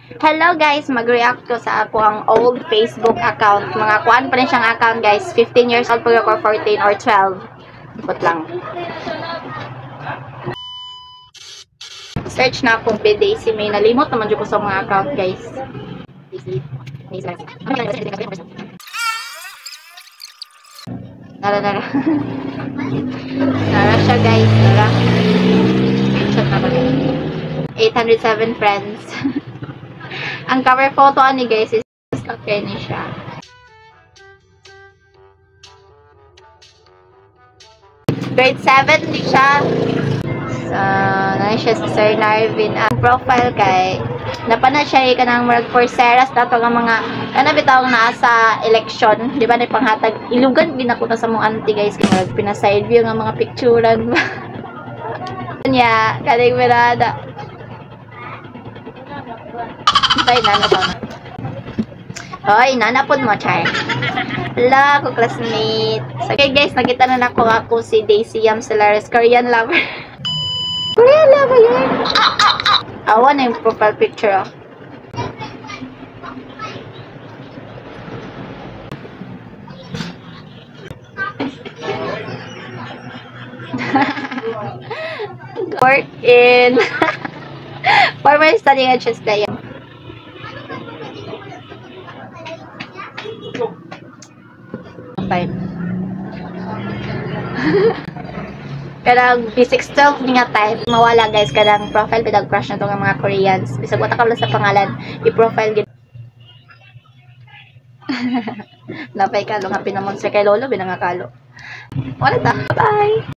Hello guys, mag-react ko sa ako ang old Facebook account. Mga kuan pa rin siyang account guys. 15 years old pag ako, 14 or 12. Ikot lang. Search na akong Daisy May. Nalimot naman dyan ko sa mga account guys. Nara. Nara siya guys. Nara. Screenshot na ba? 807 friends. Ang cover photo ani guys is okay ni siya. Grade 7 ni siya. So, na siya si Sir Narvin. Ang profile kay napana siya kanang murag for Seras dato nga mga ano bitaw na sa election, di ba na panghatag ilugan din ako na sa mong auntie guys kay murag pina-side view nga mga picturean. Nya, kaning mirada. Ay, nana ba na? Hoy, nanapod mo, Char. Hello, ako classmate. So, okay guys, nakita na ako si Daisy Yam Solares, Korean lover. Korean lover yan. Awan na yung profile picture, oh. Work in former studying at Chesdaya. Time. Kadang B612 nga time mawala guys kadang profile bidag crush na to nga mga Koreans bisag wata ka sa pangalan i-profile gid. Napay kalo nga pinamon sa kay lolo binangakalo. Wala ta. Bye.